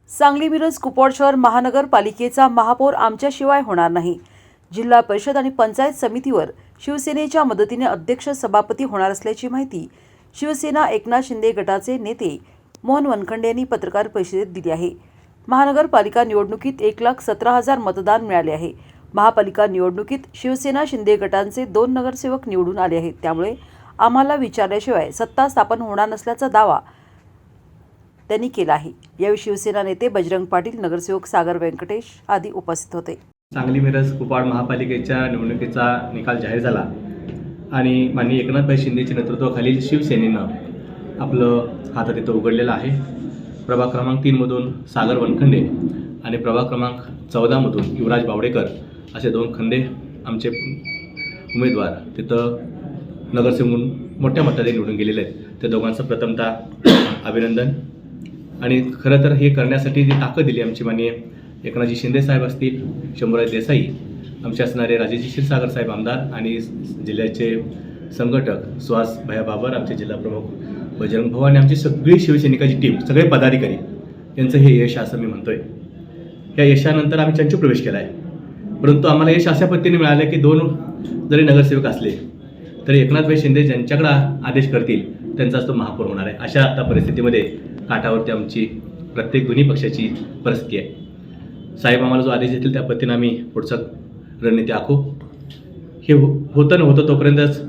सांगली मिरज कुपवाड शहर महानगरपालिकेचा महापौर आमच्याशिवाय होणार नाही। जिल्हा परिषद आणि पंचायत समितीवर शिवसेनेच्या मदतीने अध्यक्ष सभापती होणार असल्याची माहिती शिवसेना एकनाथ शिंदे गटाचे नेते मोहन वनखंडे यांनी पत्रकार परिषदेत दिली आहे। महानगरपालिका निवडणुकीत 1,17,000 मतदान मिळाले आहे। महापालिका निवडणुकीत शिवसेना शिंदे गटांचे 2 नगरसेवक निवडून आले आहेत। त्यामुळे आम्हाला विचारल्याशिवाय सत्ता स्थापन होणार नसल्याचा दावा त्यांनी केला आहे। यावेळी शिवसेना नेते बजरंग पाटील, नगरसेवक सागर व्यंकटेश आदी उपस्थित होते। सांगली मिरज कुपवाड महापालिकेच्या निवडणुकीचा निकाल जाहीर झाला आणि माननीय एकनाथभाई शिंदेच्या नेतृत्वाखालील शिवसेनेनं आपलं हात तिथं उघडलेलं आहे। प्रभाग क्रमांक 3 मधून सागर वनखंडे आणि प्रभाग क्रमांक 14 मधून युवराज बावडेकर असे 2 खंडे आमचे उमेदवार तिथं नगरसेवक म्हणून मोठ्या मताने निवडून गेलेले आहेत। त्या दोघांचं प्रथमतः अभिनंदन। आणि खरं तर हे करण्यासाठी जी ताकद दिली आमची माननीय एकनाथजी शिंदे साहेब असतील, शंभूराज देसाई, आमचे असणारे राजेजी क्षीरसागर साहेब आमदार आणि जिल्ह्याचे संघटक सुहास भैया बाबर, आमचे जिल्हा प्रमुख बजरंग भाऊ आणि आमची सगळी शिवसैनिकाची टीम, सगळे पदाधिकारी यांचं हे यश असं मी म्हणतोय। या यशानंतर आम्ही चंचू प्रवेश केला आहे, परंतु आम्हाला यश अशा पद्धतीने मिळालं की 2 जरी नगरसेवक असले तरी एकनाथभाई शिंदे ज्यांच्याकडे आदेश करतील त्यांचाच तो महापौर होणार आहे। अशा आता परिस्थितीमध्ये काठावरती आमची प्रत्येक दोन्ही पक्षाची परिस्थिती आहे। साहेब आम्हाला जो आदेश देतील त्या पद्धतीने आम्ही पुढचं रणनीती आखू। हे होतं नव्हतं तोपर्यंतच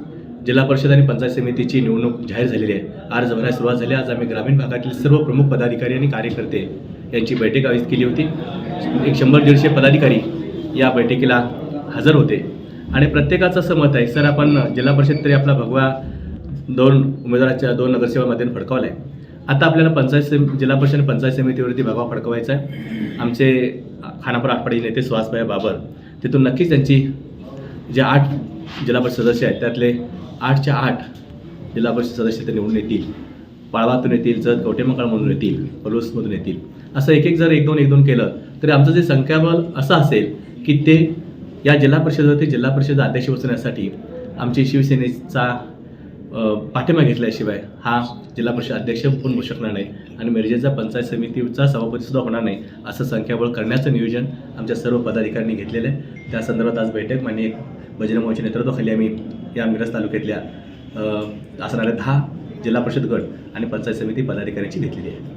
जिल्हा परिषद आणि पंचायत समितीची निवडणूक जाहीर झालेली आहे। अर्ज भरायला सुरुवात झाली। आज आम्ही ग्रामीण भागातील सर्व प्रमुख पदाधिकारी आणि कार्यकर्ते यांची बैठक आयोजित केली होती। 100-150 पदाधिकारी या बैठकीला हजर होते आणि प्रत्येकाचं असं मत आहे, सर आपण जिल्हा परिषद तरी आपला भगवा 2 उमेदवाराच्या 2 नगरसेवकांमध्ये फडकावला आहे, आता आपल्याला जिल्हा परिषद आणि पंचायत समितीवरती भगवा फडकवायचा आहे। आमचे खानापूर आटपाडी नेते सुहासभाई बाबर तिथून नक्कीच त्यांची जे 8 जिल्हा परिषद सदस्य आहेत त्यातले 8च्या 8 जिल्हा परिषद सदस्य ते निवडून येतील। पाळवातून येतील, जत कवटेमंकाळमधून येतील, पलूसमधून येतील। असं एक जर 1-2 केलं तरी आमचं जे संख्याबळ असं असेल की ते या जिल्हा परिषदेवरती जिल्हा परिषद अध्यक्ष बसवण्यासाठी आमची शिवसेनेचा पाठिंबा घेतल्याशिवाय हा जिल्हा परिषद अध्यक्ष पण होऊ शकणार नाही आणि मिरजेचा पंचायत समितीचा सभापतीसुद्धा होणार नाही। असं संख्याबळ करण्याचं नियोजन आमच्या सर्व पदाधिकाऱ्यांनी घेतलेलं आहे। त्या संदर्भात आज बैठक माननीय बजरंग भाऊच्या नेतृत्वाखाली आम्ही या मिरज तालुक्यातल्या असणाऱ्या 10 जिल्हा परिषद गट आणि पंचायत समिती पदाधिकाऱ्यांची घेतलेली आहे।